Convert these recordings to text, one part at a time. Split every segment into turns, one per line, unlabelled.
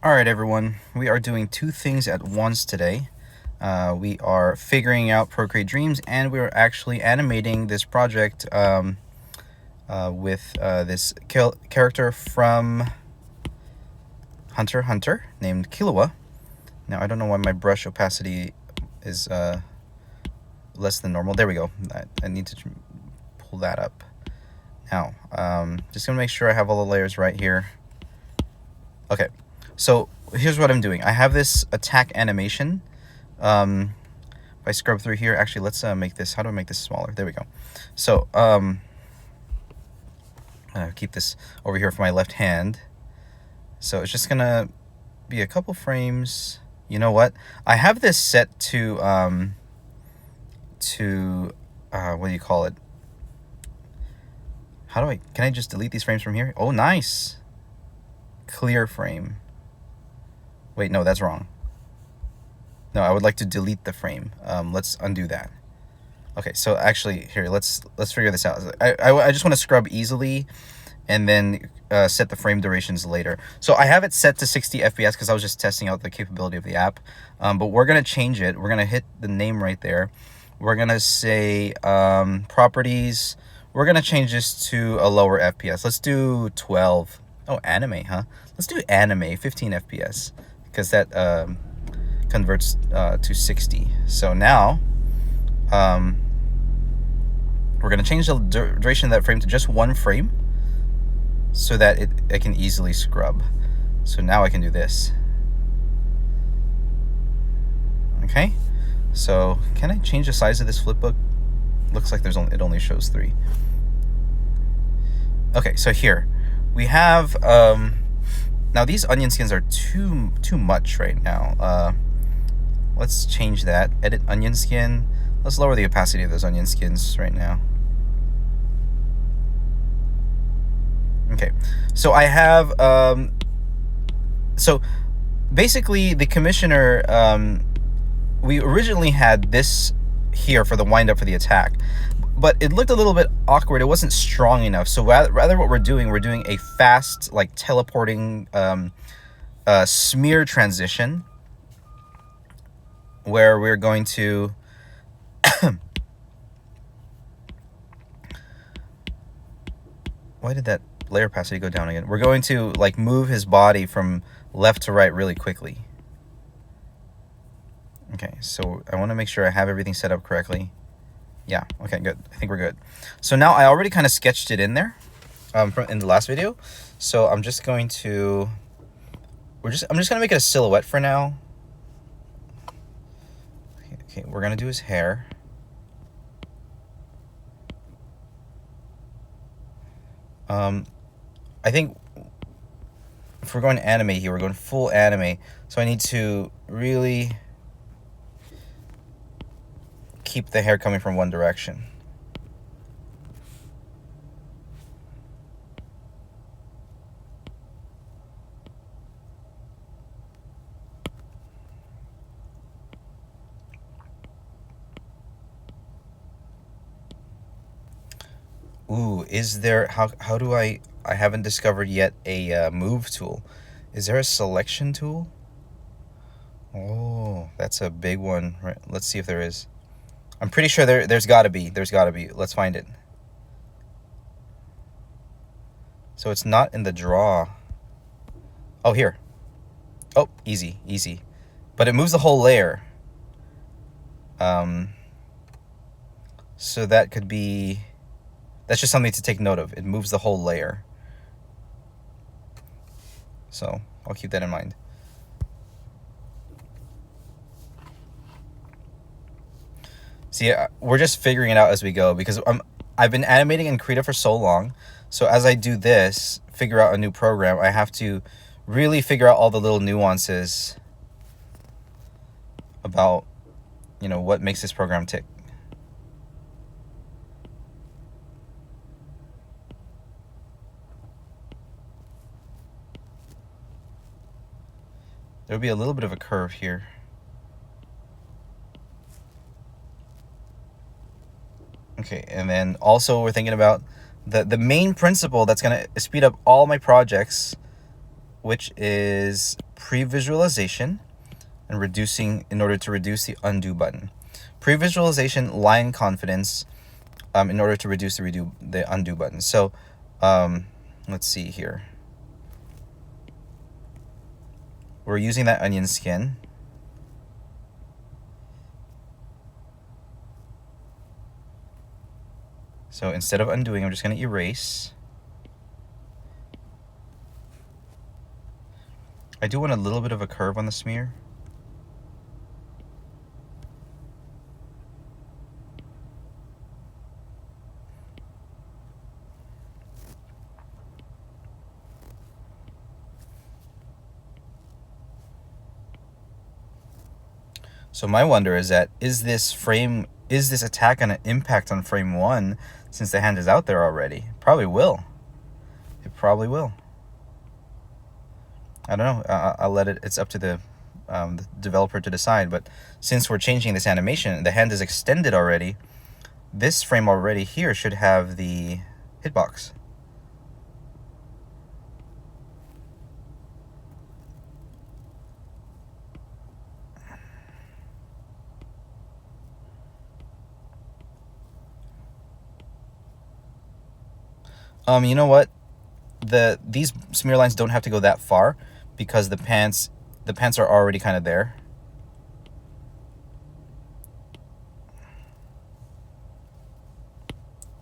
Alright everyone, we are doing two things at once today. We are figuring out Procreate Dreams, and we are actually animating this project with this character from Hunter x Hunter named Killua. Now I don't know why my brush opacity is less than normal. There we go. I need to pull that up. Now, just gonna make sure I have all the layers right here. Okay. So here's what I'm doing. I have this attack animation. If I scrub through here, actually, let's make this. How do I make this smaller? There we go. So keep this over here for my left hand. So it's just gonna be a couple frames. You know what? I have this set to what do you call it? Can I just delete these frames from here? Oh, nice. Clear frame. Wait, no, that's wrong. No, I would like to delete the frame. Let's undo that. Okay, so actually, here, let's figure this out. I just want to scrub easily and then set the frame durations later. So I have it set to 60 FPS because I was just testing out the capability of the app. But we're going to change it. We're going to hit the name right there. We're going to say properties. We're going to change this to a lower FPS. Let's do 12. Oh, anime, huh? Let's do anime, 15 FPS. Because that converts to 60. So now we're going to change the duration of that frame to just one frame so that it can easily scrub. So now I can do this. Okay, so can I change the size of this flipbook? Looks like it only shows 3. Okay, so here we have now these onion skins are too much right now. Let's change that. Edit onion skin. Let's lower the opacity of those onion skins right now. Okay, so I have so basically the commissioner, we originally had this here for the wind up for the attack, but it looked a little bit awkward. It wasn't strong enough. So rather what we're doing a fast, like, teleporting smear transition where we're going to why did that layer opacity go down again? We're going to, like, move his body from left to right really quickly. Okay, so I want to make sure I have everything set up correctly. Yeah, okay, good. I think we're good. So now I already kind of sketched it in there in the last video. So I'm just going to I'm just going to make it a silhouette for now. Okay, we're going to do his hair. I think if we're going to anime here, we're going full anime. So I need to really keep the hair coming from one direction. Ooh, is there, how do I haven't discovered yet a move tool. Is there a selection tool? Oh, that's a big one. Right, let's see if there is. I'm pretty sure there's gotta be. Let's find it. So it's not in the draw. Oh, here. Oh, easy. But it moves the whole layer. So that could be, that's just something to take note of. It moves the whole layer. So I'll keep that in mind. See, we're just figuring it out as we go because I've been animating in Krita for so long. So as I do this, figure out a new program, I have to really figure out all the little nuances about, you know, what makes this program tick. There'll be a little bit of a curve here. Okay, and then also we're thinking about the main principle that's going to speed up all my projects which is pre-visualization and reducing in order to reduce the undo button. Pre-visualization, line confidence, in order to reduce the undo button. So let's see here. We're using that onion skin. So instead of undoing, I'm just going to erase. I do want a little bit of a curve on the smear. So my wonder is that, is this attack going to impact on frame 1 since the hand is out there already? Probably will. It probably will. I don't know. I'll let it. It's up to the developer to decide. But since we're changing this animation, the hand is extended already. This frame already here should have the hitbox. You know what? These smear lines don't have to go that far because the pants are already kind of there.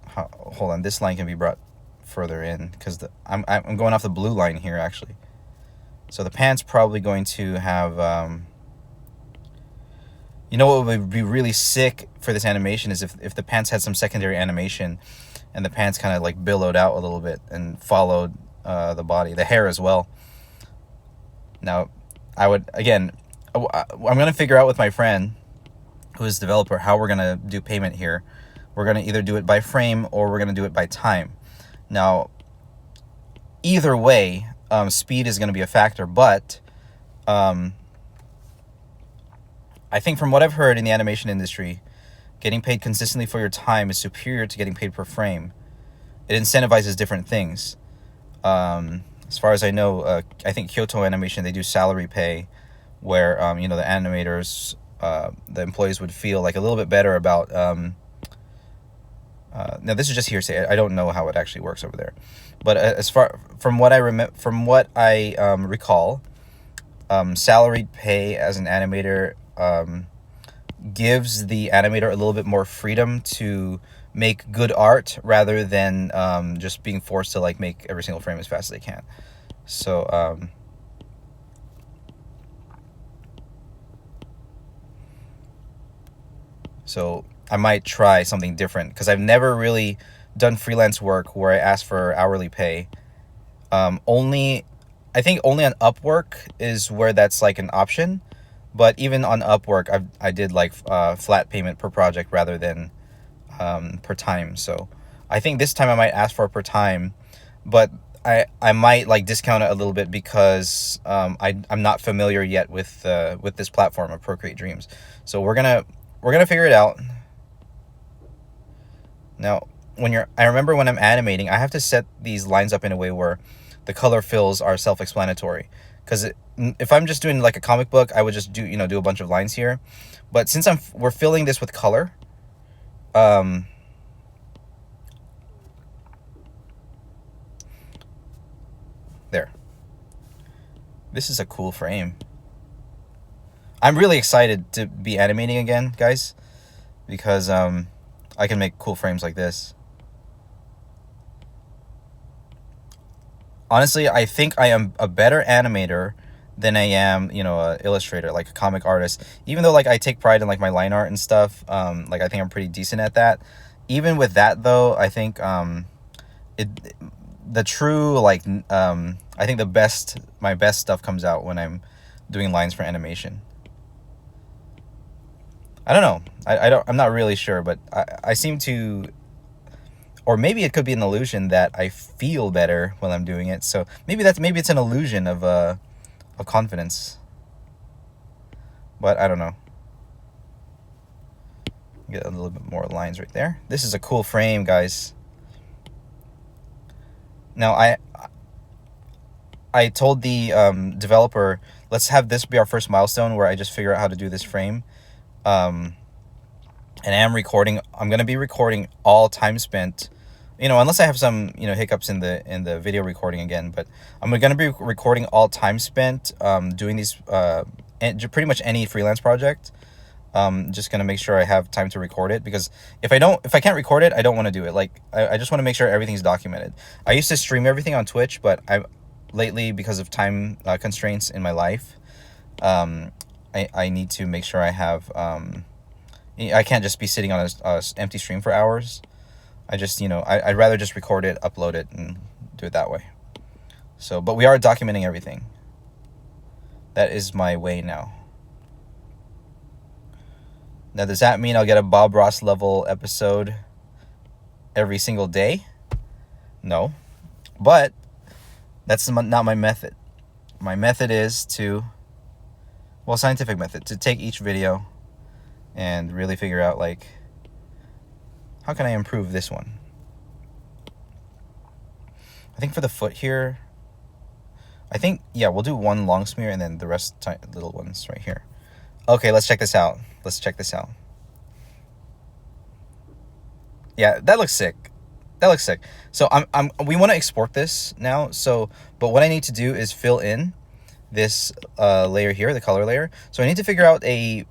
Hold on, this line can be brought further in because I'm going off the blue line here actually. So the pants probably going to have you know what would be really sick for this animation is if the pants had some secondary animation and the pants kind of like billowed out a little bit and followed the body, the hair as well. Now, I'm going to figure out with my friend, who is the developer, how we're going to do payment here. We're going to either do it by frame or we're going to do it by time. Now, either way, speed is going to be a factor, but I think from what I've heard in the animation industry, getting paid consistently for your time is superior to getting paid per frame. It incentivizes different things. As far as I know, I think Kyoto Animation, they do salary pay, where the animators, the employees would feel like a little bit better about. Now this is just hearsay. I don't know how it actually works over there, but as far from what I recall, salaried pay as an animator gives the animator a little bit more freedom to make good art rather than just being forced to like make every single frame as fast as they can. So so I might try something different because I've never really done freelance work where I ask for hourly pay. I think only on Upwork is where that's like an option. But even on Upwork, I did like flat payment per project rather than per time. So I think this time I might ask for per time, but I might like discount it a little bit because I'm not familiar yet with this platform of Procreate Dreams. So we're gonna figure it out. Now, I remember when I'm animating, I have to set these lines up in a way where the color fills are self-explanatory. Because if I'm just doing like a comic book, I would just do a bunch of lines here. But since we're filling this with color, there. This is a cool frame. I'm really excited to be animating again, guys, because I can make cool frames like this. Honestly, I think I am a better animator than I am, a illustrator, like a comic artist. Even though like I take pride in like my line art and stuff, like I think I'm pretty decent at that. Even with that though, I think I think my best stuff comes out when I'm doing lines for animation. I don't know. I'm not really sure, but I seem to. Or maybe it could be an illusion that I feel better when I'm doing it. So maybe it's an illusion of confidence. But I don't know. Get a little bit more lines right there. This is a cool frame, guys. Now I told the developer, let's have this be our first milestone where I just figure out how to do this frame. And I am recording. I'm going to be recording all time spent, unless I have some, hiccups in the video recording again. But I'm going to be recording all time spent doing these, pretty much any freelance project. Just gonna make sure I have time to record it, because if I can't record it, I don't want to do it. Like I just want to make sure everything's documented. I used to stream everything on Twitch, but lately, because of time constraints in my life, I need to make sure I have I can't just be sitting on a empty stream for hours. I just I'd rather just record it, upload it, and do it that way. So, but we are documenting everything. That is my way now. Now, does that mean I'll get a Bob Ross level episode every single day? No. But that's not my method. My method is scientific method, to take each video and really figure out, like, how can I improve this one? I think for the foot here, we'll do one long smear and then the rest little ones right here. Okay, let's check this out. Yeah, that looks sick. So we want to export this now. So, but what I need to do is fill in this layer here, the color layer. So I need to figure out a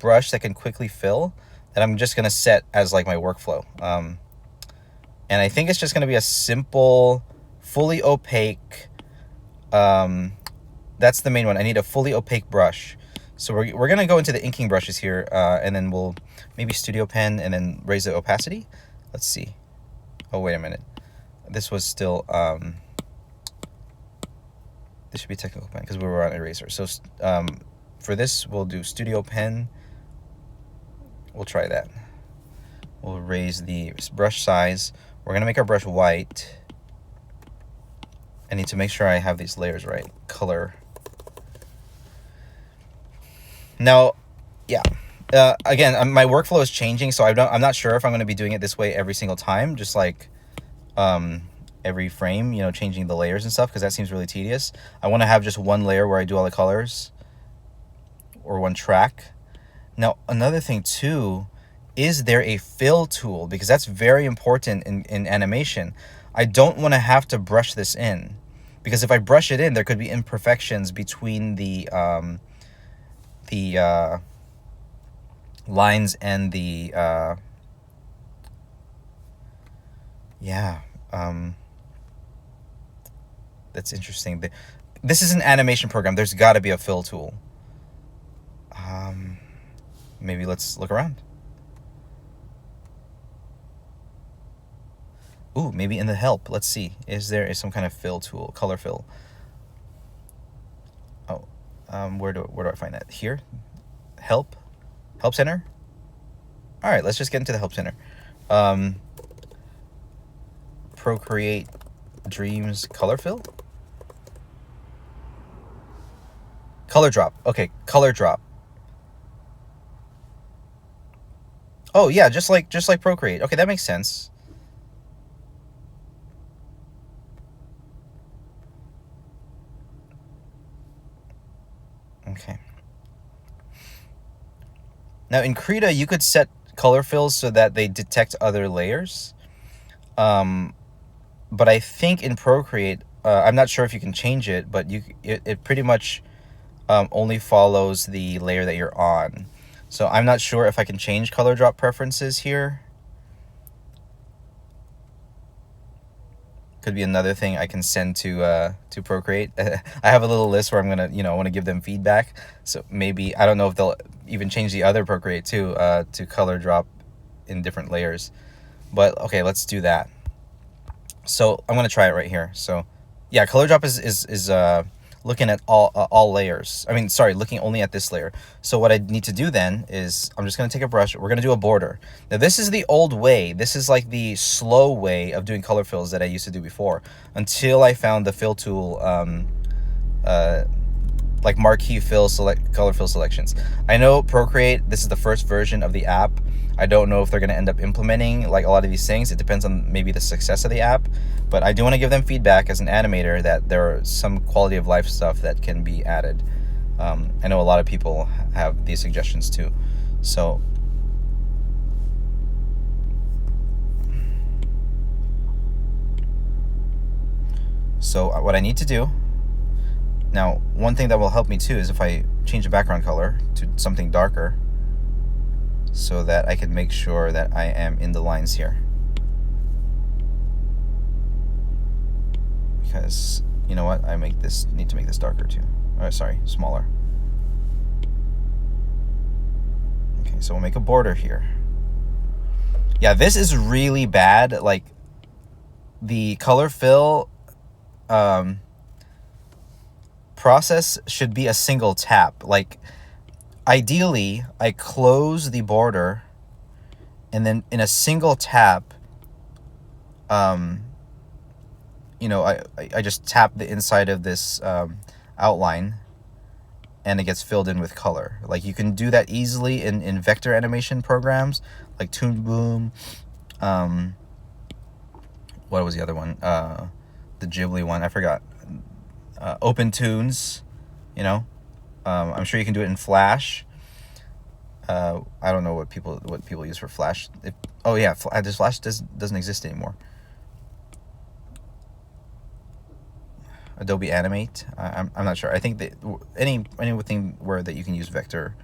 brush that can quickly fill, that I'm just gonna set as like my workflow. And I think it's just gonna be a simple, fully opaque. That's the main one. I need a fully opaque brush. So we're going to go into the inking brushes here, and then we'll maybe Studio Pen and then raise the opacity. Let's see. Oh, wait a minute. This was still, this should be Technical Pen because we were on Eraser. So for this, we'll do Studio Pen. We'll try that. We'll raise the brush size. We're going to make our brush white. I need to make sure I have these layers right. Color. Now, yeah, again, my workflow is changing, so I'm not sure if I'm going to be doing it this way every single time, just like every frame, changing the layers and stuff, because that seems really tedious. I want to have just one layer where I do all the colors, or one track. Now, another thing too, is there a fill tool? Because that's very important in animation. I don't want to have to brush this in, because if I brush it in, there could be imperfections between the lines and the that's interesting. This is an animation program. There's got to be a fill tool. Maybe let's look around. Ooh, maybe in the help. Let's see. Is there some kind of fill tool, color fill? Oh, where do I find that? Here, help center. All right, let's just get into the help center. Procreate Dreams color fill. Color drop. Okay, color drop. Oh yeah, just like Procreate. Okay, that makes sense. Okay. Now in Krita, you could set color fills so that they detect other layers. But I think in Procreate, I'm not sure if you can change it, but it pretty much only follows the layer that you're on. So I'm not sure if I can change color drop preferences here. Could be another thing I can send to Procreate. I have a little list where I'm gonna, I want to give them feedback. So maybe, I don't know if they'll even change the other Procreate too, to color drop in different layers. But okay, let's do that. So I'm gonna try it right here. So yeah, color drop is looking at all layers. I mean, sorry, looking only at this layer. So what I need to do then is I'm just gonna take a brush. We're gonna do a border. Now this is the old way. This is like the slow way of doing color fills that I used to do before, until I found the fill tool, like marquee fill color fill selections. I know Procreate, this is the first version of the app. I don't know if they're going to end up implementing like a lot of these things. It depends on maybe the success of the app, but I do want to give them feedback as an animator that there are some quality of life stuff that can be added. I know a lot of people have these suggestions too. So what I need to do now, one thing that will help me too is if I change the background color to something darker, so that I can make sure that I am in the lines here. Because you know what, I need to make this darker too. Sorry, smaller. Okay, so we'll make a border here. Yeah, this is really bad. Like the color fill process should be a single tap. Like ideally, I close the border and then in a single tap, you know, I just tap the inside of this outline and it gets filled in with color. Like you can do that easily in vector animation programs like Toon Boom. What was the other one? The Ghibli one, I forgot. Open Tunes, you know. I'm sure you can do it in Flash. I don't know what people use for Flash. Oh yeah, Flash doesn't exist anymore. Adobe Animate. I'm not sure. I think that anything where that you can use vector.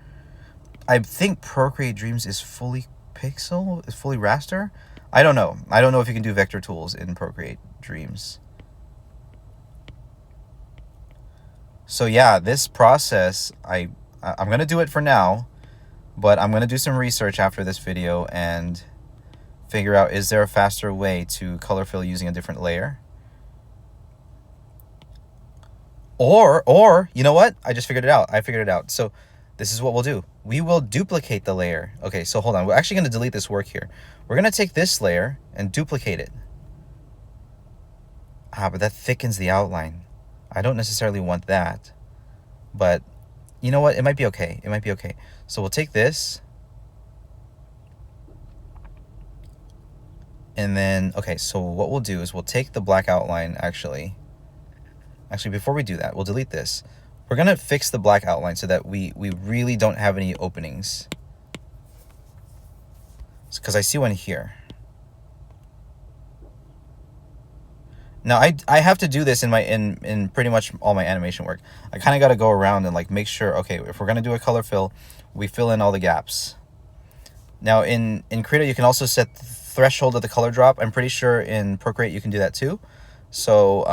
I think Procreate Dreams is fully pixel, is fully raster. I don't know. I don't know if you can do vector tools in Procreate Dreams. So yeah, this process, I'm gonna do it for now, but I'm gonna do some research after this video and figure out, is there a faster way to color fill using a different layer? Or you know what? I just figured it out. I figured it out. So this is what we'll do. We will duplicate the layer. Okay, so hold on. We're actually going to delete this work here. We're going to take this layer and duplicate it. But that thickens the outline. I don't necessarily want that. But you know what? It might be okay. It might be okay. So we'll take this. And then, okay, so what we'll do is we'll take the black outline actually. Actually, before we do that, we'll delete this. We're going to fix the black outline so that we really don't have any openings. Because I see one here. Now, I have to do this in pretty much all my animation work. I kind of got to go around and like make sure, okay, if we're going to do a color fill, we fill in all the gaps. Now, in Krita, you can also set the threshold of the color drop. I'm pretty sure in Procreate you can do that too. So,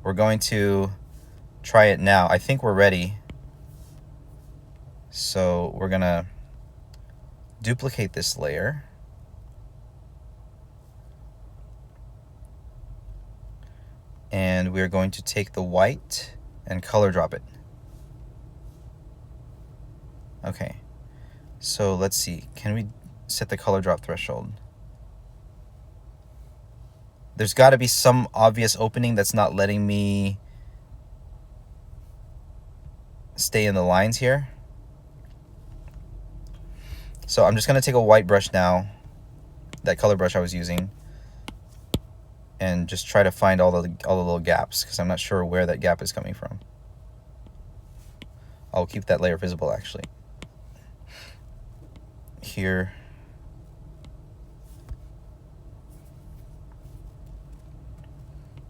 we're going to try it now. I think we're ready. So we're going to duplicate this layer. And we're going to take the white and color drop it. Okay. So let's see. Can we set the color drop threshold? There's got to be some obvious opening that's not letting me stay in the lines here. So I'm just going to take a white brush now, that color brush I was using, and just try to find all the little gaps, because I'm not sure where that gap is coming from. I'll keep that layer visible actually. Here.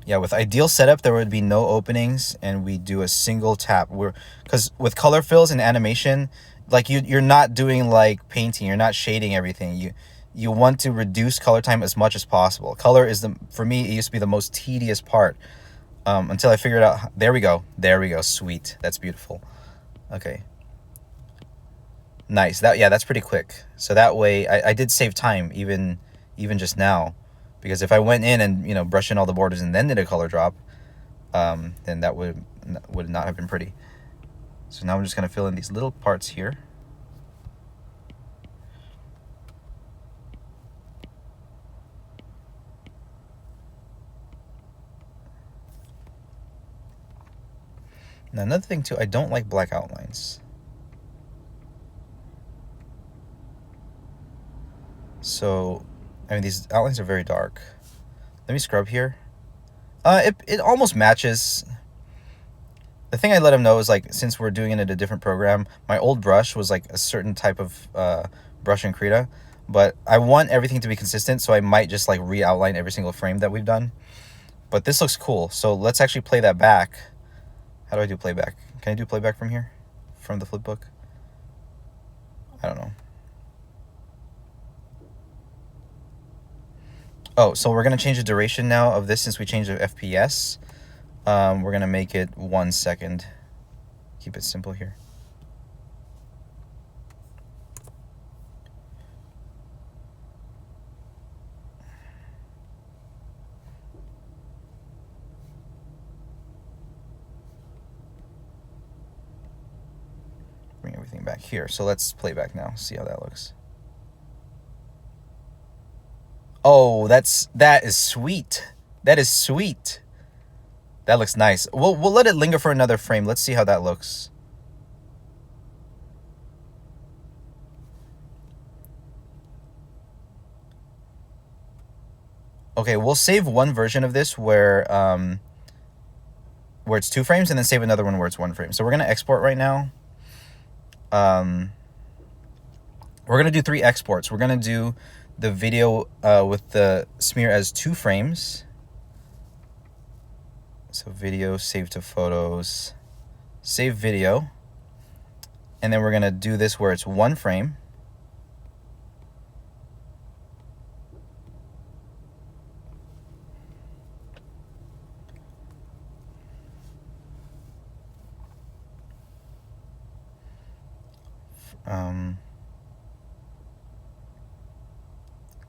Yeah, with ideal setup, there would be no openings, and we do a single tap. Because with color fills and animation, like you're not doing like painting, you're not shading everything. You want to reduce color time as much as possible. Color is for me, it used to be the most tedious part until I figured out. There we go. There we go. Sweet. That's beautiful. Okay. Nice. That's pretty quick. So that way, I did save time even just now. Because if I went in and, you know, brushed in all the borders and then did a color drop, then that would not have been pretty. So now I'm just going to fill in these little parts here. Now another thing too, I don't like black outlines. So, I mean, these outlines are very dark. Let me scrub here. It almost matches. The thing I let him know is, like, since we're doing it in a different program, my old brush was like a certain type of brush in Krita, but I want everything to be consistent, so I might just like re-outline every single frame that we've done. But this looks cool, so let's actually play that back. How do I do playback? Can I do playback from here? From the flipbook? I don't know. Oh, so we're going to change the duration now of this since we changed the FPS. We're going to make it 1 second. Keep it simple here. Bring everything back here. So let's play back now. See how that looks. Oh, that is sweet. That is sweet. That looks nice. We'll let it linger for another frame. Let's see how that looks. Okay, we'll save one version of this where it's 2 frames, and then save another one where it's 1 frame. So we're gonna export right now. We're gonna do 3 exports. We're gonna do the video with the smear as 2 frames. So video, save to photos, save video. And then we're gonna do this where it's 1 frame.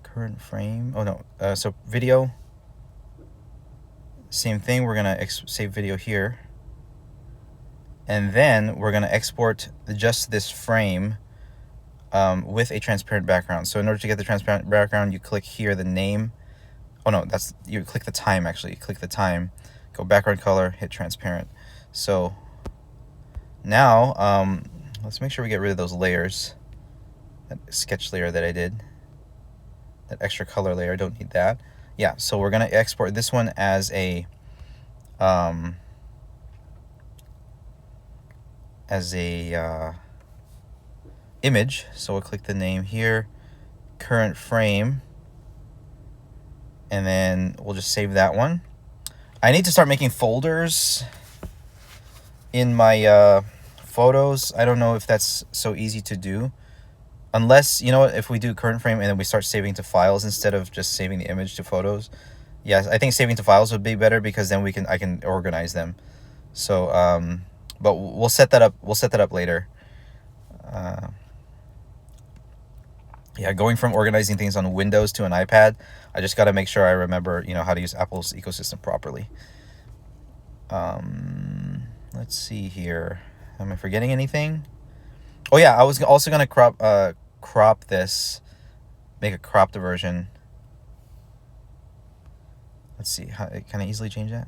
Current frame. Oh no. So video. Same thing. We're gonna save video here, and then we're gonna export just this frame with a transparent background. So in order to get the transparent background, you click here the name. Oh no, you click the time actually. Click the time. Go background color. Hit transparent. So now let's make sure we get rid of those layers. That sketch layer that I did. That extra color layer, I don't need that. Yeah, so we're gonna export this one as a image. So we'll click the name here, current frame, and then we'll just save that one. I need to start making folders in my photos. I don't know if that's so easy to do. Unless, you know what, if we do current frame and then we start saving to files instead of just saving the image to photos. Yes, I think saving to files would be better because then I can organize them. So, but we'll set that up. We'll set that up later. Yeah, going from organizing things on Windows to an iPad, I just got to make sure I remember, you know, how to use Apple's ecosystem properly. Let's see here. Am I forgetting anything? Oh yeah, I was also gonna crop this, make a cropped version. Let's see, can I easily change that?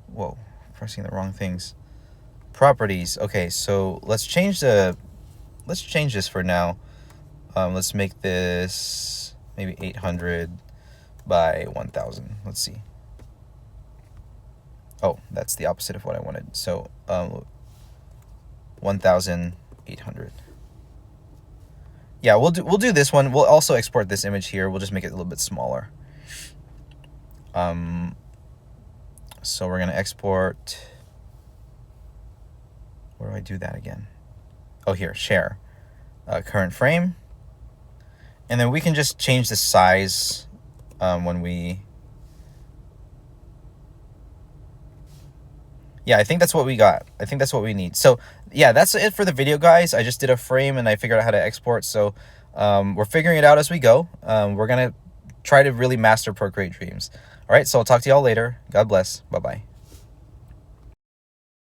Whoa, pressing the wrong things. Properties. Okay, so let's change this for now. Let's make this maybe 800 by 1000. Let's see. Oh, that's the opposite of what I wanted. So 1800. Yeah, we'll do this one. We'll also export this image here. We'll just make it a little bit smaller. So we're gonna export. Where do I do that again? Oh, here, share, current frame, and then we can just change the size when we. Yeah, I think that's what we got. I think that's what we need. So yeah, that's it for the video, guys. I just did a frame and I figured out how to export. So we're figuring it out as we go. We're going to try to really master Procreate Dreams. All right, so I'll talk to y'all later. God bless. Bye-bye.